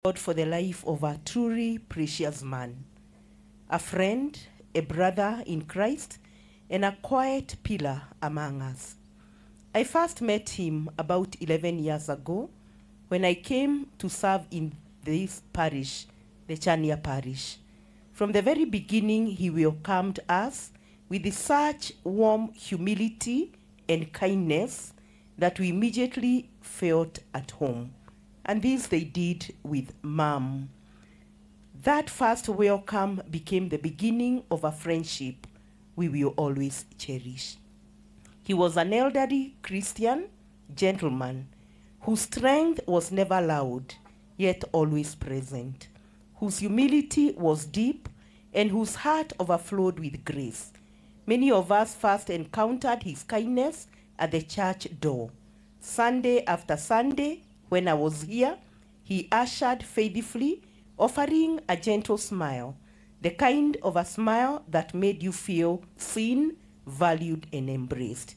God for the life of a truly precious man, a friend, a brother in Christ, and a quiet pillar among us. I first met him about 11 years ago when I came to serve in this parish, the Chania parish. From the very beginning, he welcomed us with such warm humility and kindness that we immediately felt at home. And this they did with Mom. That first welcome became the beginning of a friendship we will always cherish. He was an elderly Christian gentleman whose strength was never loud, yet always present, whose humility was deep, and whose heart overflowed with grace. Many of us first encountered his kindness at the church door. Sunday after Sunday, when I was here, he ushered faithfully, offering a gentle smile, the kind of a smile that made you feel seen, valued, and embraced.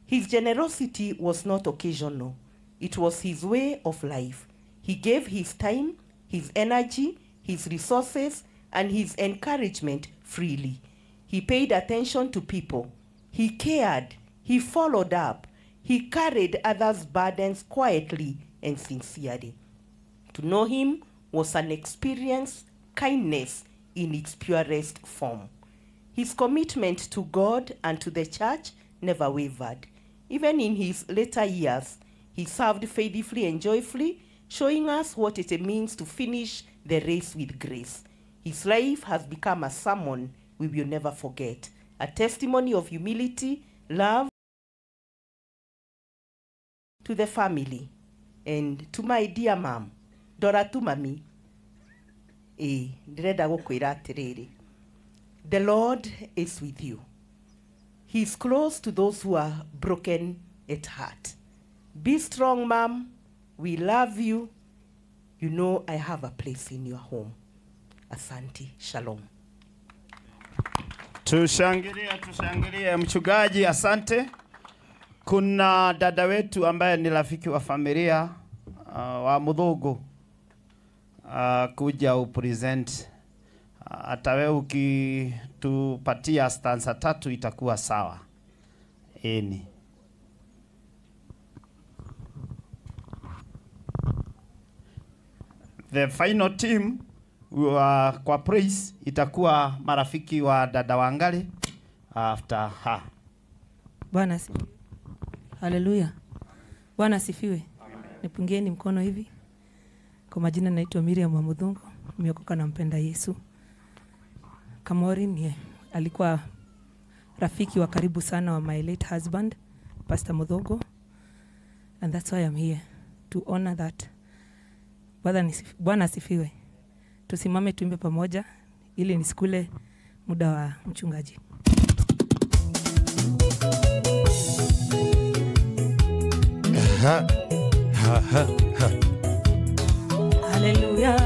His generosity was not occasional. It was his way of life. He gave his time, his energy, his resources, and his encouragement freely. He paid attention to people. He cared. He followed up. He carried others' burdens quietly and sincerely. To know him was an experience, kindness in its purest form. His commitment to God and to the church never wavered. Even in his later years, he served faithfully and joyfully, showing us what it means to finish the race with grace. His life has become a sermon we will never forget, a testimony of humility, love to the family, and to my dear mom, Dora tu mami, ndirenda gukwira atiriri. The Lord is with you. He is close to those who are broken at heart. Be strong, Mom. We love you. You know I have a place in your home. Asante. Shalom. Tushangilie mchungaji, asante. Kuna dada wetu ambaye ni rafiki wa familia wa Mudhogo kuja upresent. Hata wewe ukitupatia stanza 3 itakuwa sawa. The final team kwa praise itakuwa marafiki wa dada Wangari after her. Bwana asifiwe. Haleluya. Bwana asifiwe. Nipungieni mkono hivi. Kwa majina naitwa Miriam wa Mudhungu, nimeokoka na mpenda Yesu. Kamori ni alikuwa rafiki wa karibu sana wa my late husband, Pastor Mudhogo. And that's why I'm here to honor that. Bwana asifiwe. Tusimame tuimbe pamoja ili nisikule muda wa mchungaji. Hallelujah.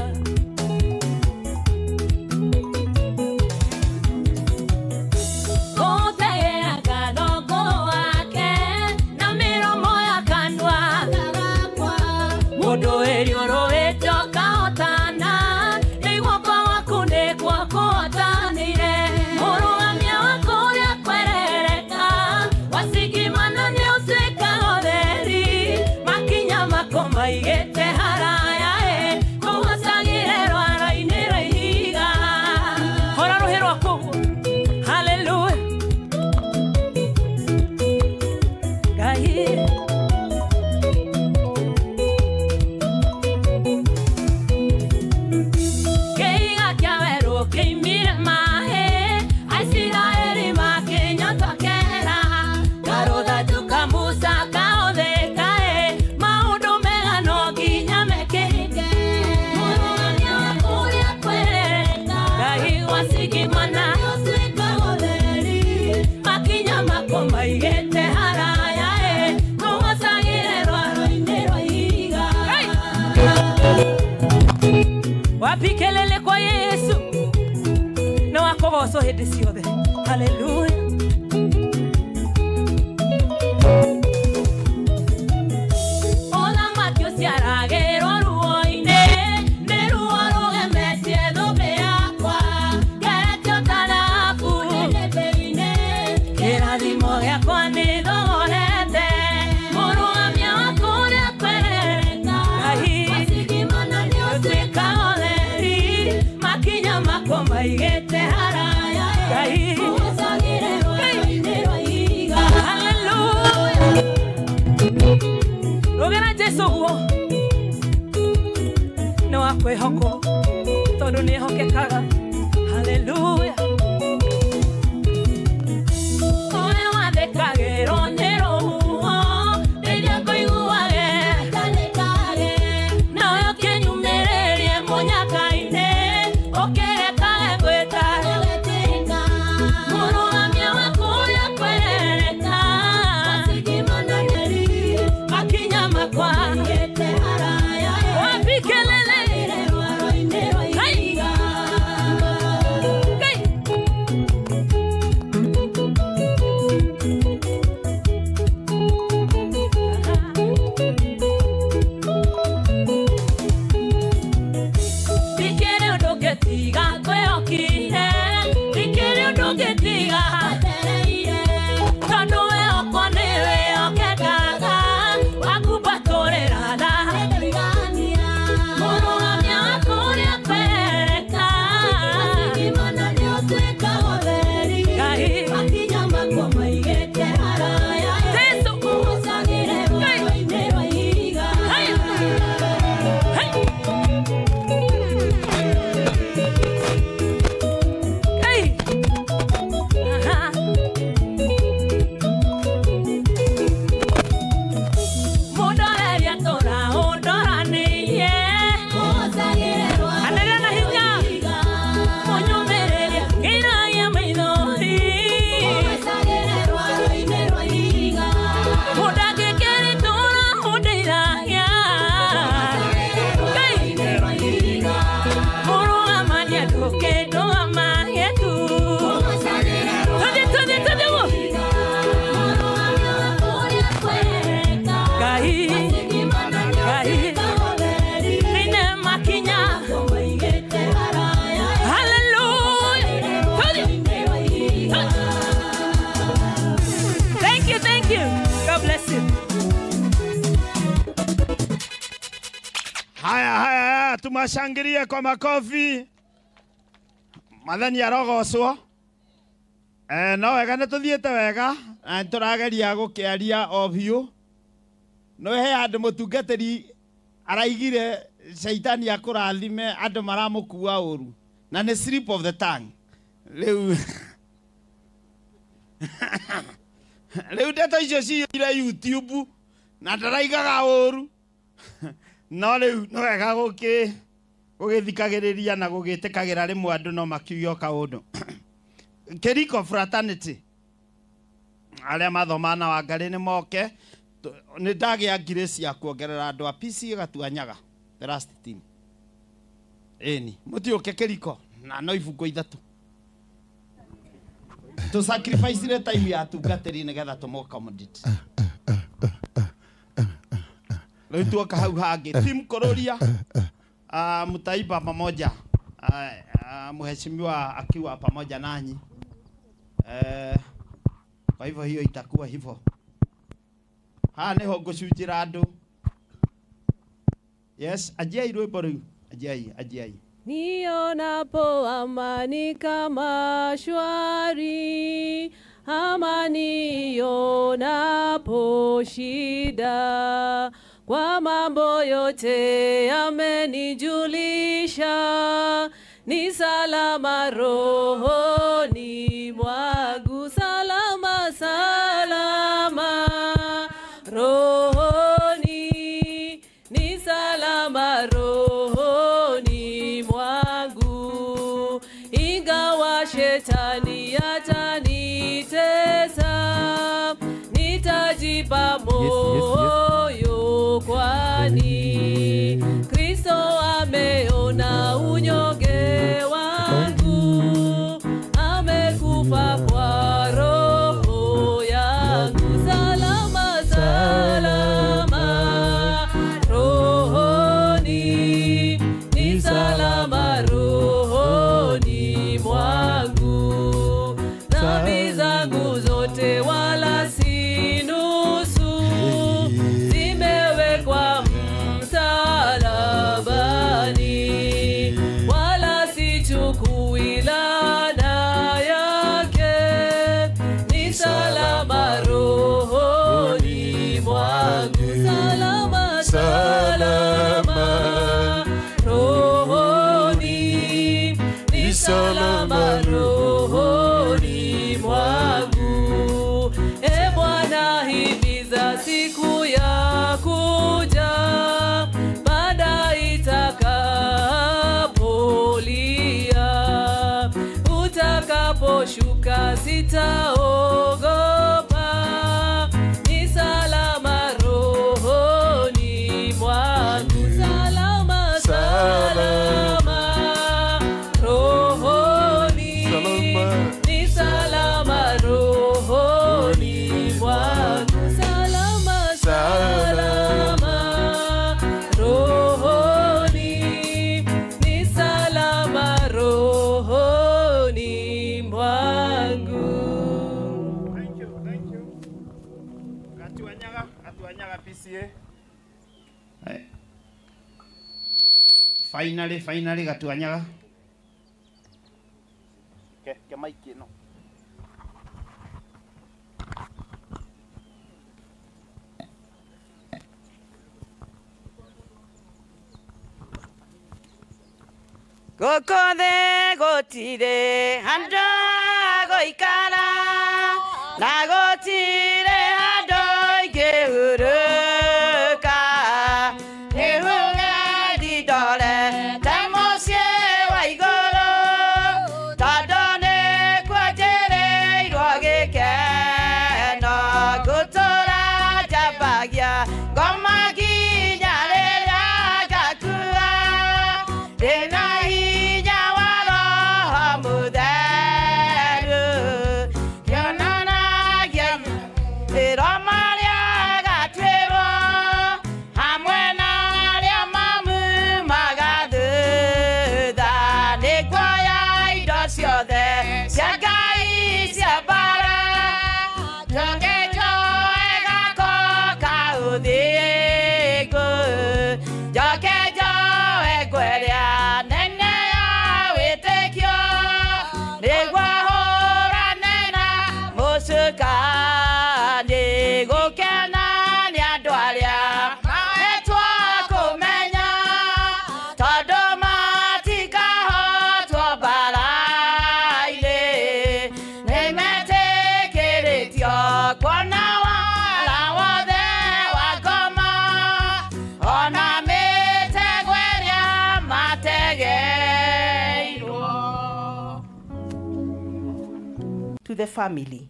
Wapikelele kwa Yesu na wakovoso hedi siode. Hallelujah. Ola matio siaragero ruoine ne maigete haraya Ngai usagire rwaro-inĩ rwa ihiga hallelujah rugera Jesu guo no akwĩhokwo tondũ nĩ hokekaga hallelujah oya wathekagĩrwo nĩ rũhuho rĩrĩa ngũiguage ndanĩkage nawe ũkĩnyumĩrĩrie mũnyaka-inĩ ũkĩrekage gwĩta ũgĩtĩka mũrũgamia waku ũrĩa kwĩrereka macigimananĩri makinya makwa gĩte haraya wapi kelele rwaro-inĩ rwa ihiga Bikere ndũngĩtiga kwĩhokire bikere ndũngĩtiga atereire tondũ wĩhokwo nĩ wĩhokekaga wakumbatũrĩra tha mũrũgamia waku ũrĩa kwĩrereka masigimana nĩ ũtuĩka ũtheri Ngai makinya makwa maigĩte haraya Jesu ũcagĩre rwaro-inĩ rwa ihiga Mũndoreria tũra ũndoranĩirie ũcagĩre rwaro-inĩ rwa ihiga mũnyumĩrĩria ngĩiragia maithori ũcagĩre rwaro-inĩ rwa ihiga mũndangĩkĩri tũra ũndeithagia ũcagĩre rwaro-inĩ rwa ihiga mũrũgamania ndũkĩndũgamanie tu ũcagĩre rwaro-inĩ rwa ihiga mũrũgamia waku ũrĩa kwĩrereka Ngai masigimana nĩ ũtuĩka ũtheri nĩ makinya maigĩte haraya hallelujah thank you God bless you Haya, tumashangilie kwa makofi. Mathani arogocwo. No wega nĩ tũthiĩte wega, na tũrageria gũkĩaria o biũ. No he andũ mũtungatĩri araigire shaitani akũrathime andũ maramũkua ũru. Na nĩ slip of the tongue. Rĩu ndeto icio ciyũire YouTube na ndaraigaga ũru. No rĩu no wega gũgĩthikagĩrĩria na gũgĩtĩkagĩra rĩmwe andũ no makiuga kaũndũ. Kĩriko fraternity arĩa mathoma na Wangarĩ nĩ moke nĩ ndagĩa grace ya kuongerera andũ a PC gatuanyaga the last team eni mũtiũke kĩriko na no ibungo ithatũ to sacrifice the time ya tungatĩri nĩgetha tũmũaccommodate rĩu tuoka hau hangĩ team Kororia mtaiba pamoja mheshimiwa akiwa pamoja nanyi kwa hivyo hiyo itakuwa hivyo niho ngũcunjĩra andũ yes ajiai rwĩmbo rĩu ajiai Nionapo amani kama shwari, amani ionapo shida, kwa mambo yote amenijulisha, ni salama rohoni mwangu, salama salama rohoni, ni salama rohoni mwangu, ingawa shetani atanitesa, nitajipa moyo kwani Kristo ameona unyonge wangu, amekufa kwa roho yangu, salama salama rohoni, ni salama rohoni mwangu. Finally gatuanyaga. Ke maiki no. Gokode gotire hando goikara na gotire hando gehuruka ehunga didore tamosie waigoro tadone kwatere irwageke no gutora jabagia gomagi nyarera gakua dena to the family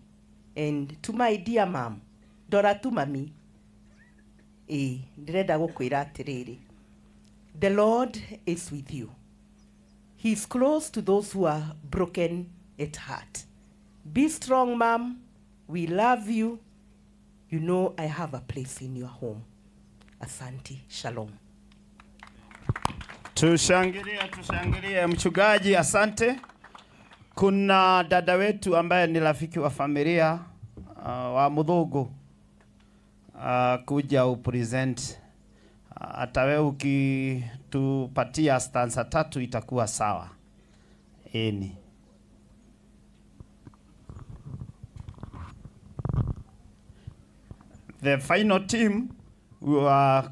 and to my dear mom, Dora tu mami. Ndirenda gukwira atiriri. The Lord is with you. He is close to those who are broken at heart. Be strong, mom. We love you. You know I have a place in your home. Asante. Shalom. Tushangilie mchungaji, asante. Kuna dada wetu ambaye ni rafiki wa familia wa Mudhogo kuja upresent. Hata wewe ukitupatia stanza 3 itakuwa sawa. The final team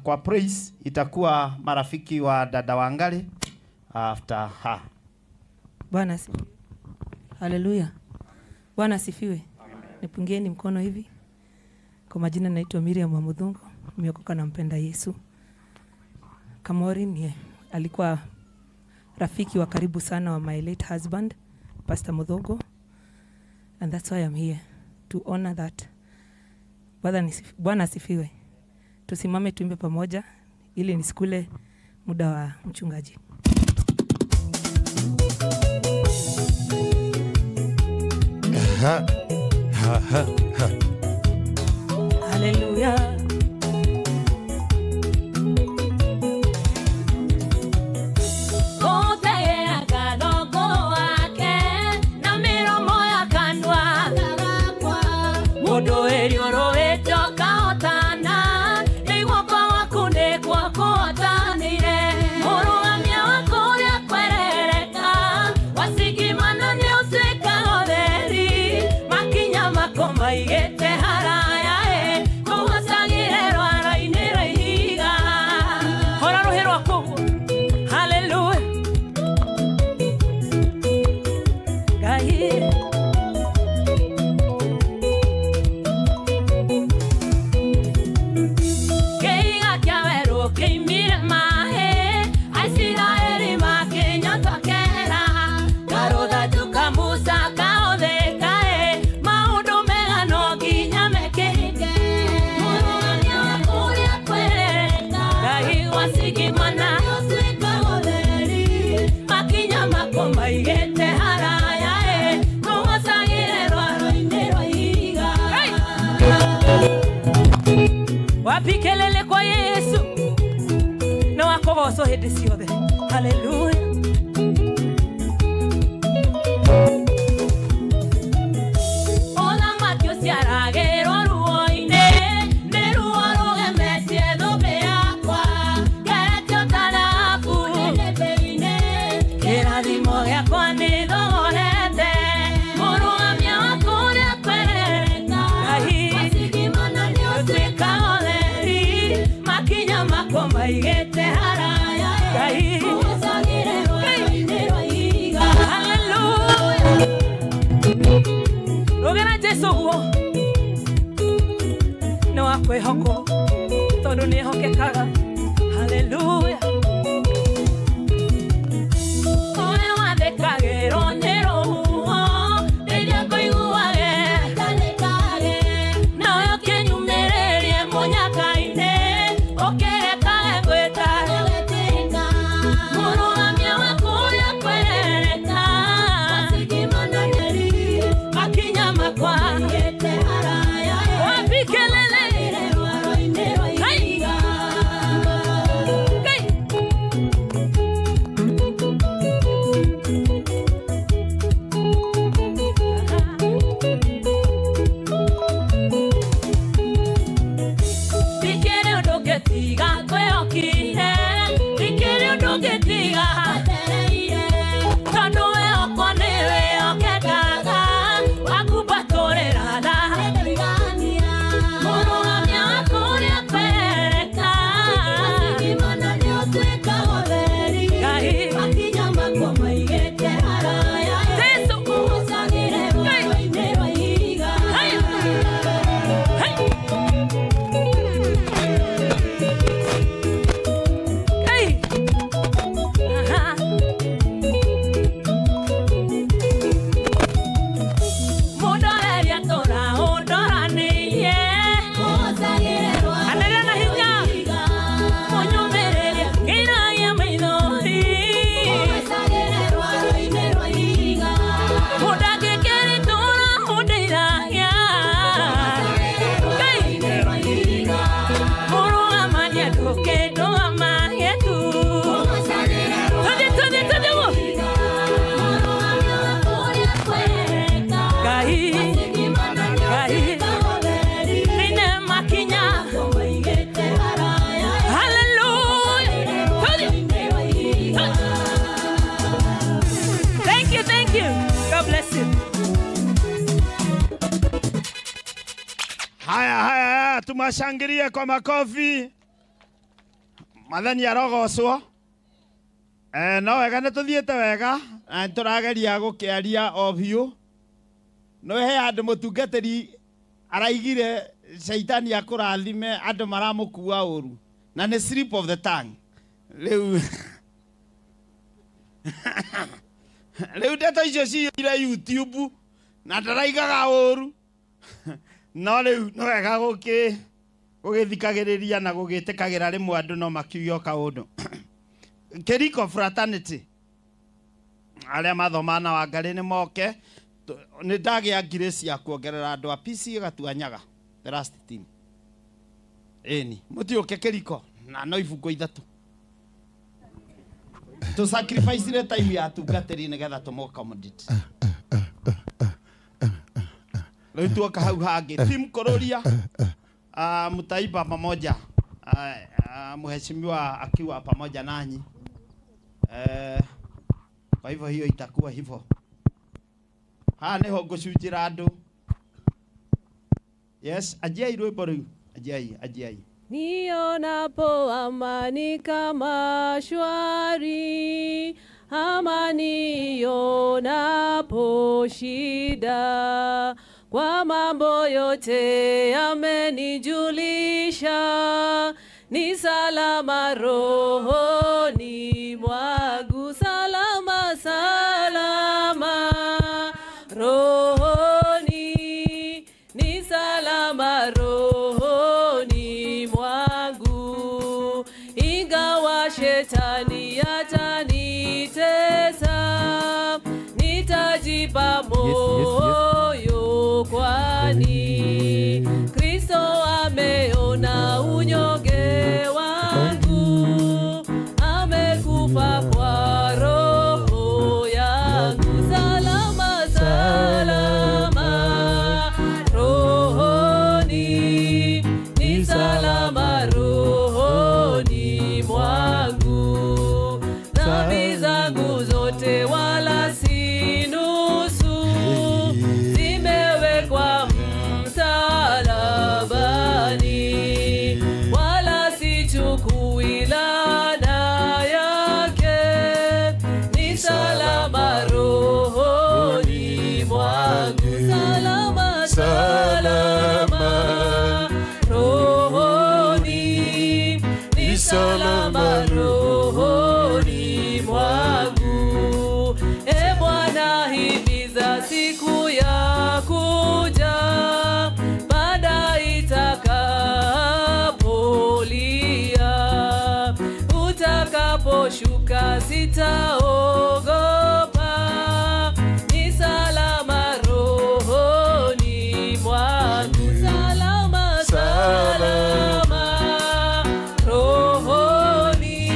kwa praise itakuwa marafiki wa dada Wangari after her. Bwana sifiwe. Haleluya. Bwana sifiwe. Nipungieni mkono hivi. Kwa majina naitwa Miriam wa Mudhungu, nimeokoka na mpenda Yesu. Kamori ni alikuwa rafiki wa karibu sana wa my late husband, Pastor Mudhogo. And that's why I'm here to honor that. Bwana sifiwe. Tusimame tuimbe pamoja ili nisikule muda wa mchungaji. Hallelujah. Wapikelele kwa Yesu na wakogoso hedi siothe. Hallelujah. Ola matio siaragero ruoine neruo roge mesie dobe akwa geretio talafu Yesu guo no akwe hoko tondu ni hokekaga. Hallelujah. Ole wathekagĩrwo nĩ rũhuho rĩrĩa ngũiguage ndanĩkage, nawe ũkĩnyumĩrĩrie mũnyaka-inĩ ũkĩrekaga ngwĩtage gũgĩtĩka, mũrũgamia waku ũrĩa kwerereka makinya makwa ngĩte haraya wabikelele rwaro-inĩ rwa ihiga. Haya, tumashangilie kwa makofi. Mathani arogocwo. No wega nĩ tuthiĩte wega, na tũrageria gũkĩaria o biũ. No he andũ mũtungatĩri araigire shaitani akũrathime, andũ maramũkua ũru. Na nĩ slip of the tongue. Rĩu ndeto icio ciire YouTube na ndaraigaga ũru. No rĩu no wega gũgĩthikagĩrĩria na gũgĩtĩkagĩra rĩmwe andũ no makiuga kaũndũ. Kĩriko fraternity arĩa mathoma na Wangari nĩ moke, nĩ ndagĩa grace ya kuongerera andũ a PC gatuanyaga the last team. Eni mũtiũke kĩriko na no ibuku ithatũ to sacrifice the time ya tungatĩri nĩgetha tũmũaccommodate. Leo tuoka hau hage team Kororia mtaiba pamoja, mheshimiwa akiwa pamoja nanyi. Kwa hivyo hiyo itakuwa hivyo. Niho ngũcunjĩra andũ. Yes, ajiai rwĩmbo rĩu. Ajiai. Nionapo amani kama shwari, amani yonapo shida, kwa mambo yote amenijulisha, ni salama rohoni mwangu, salama rohoni, ni salama rohoni mwangu, ingawa shetani atanitesa, nitajipa moyo kwani Kristo ameona unyonge wangu, amekufa kwa roho yangu, salama rohoni, ni salama rohoni mwangu, dhambi zangu zote wala si nusu, siku ya kuja baada itakapolia, utakaposhuka sitaogopa, ni salama rohoni mwangu, salama salama rohoni,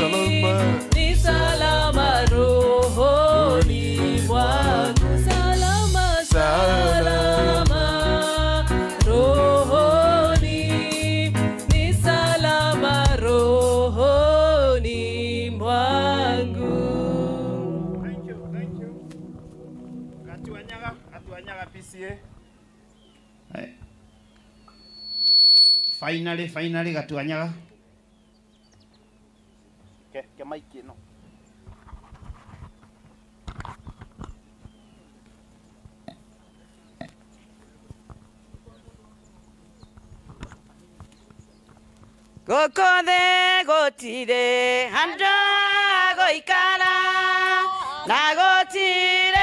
ni salama rohoni mwangu, salama salama rohoni, ni salama rohoni mwangu. Thank you. Katuanyaga PCA. Finally Katuanyaga. Ke maiki no. Gokothe gotire handå goikara na gotire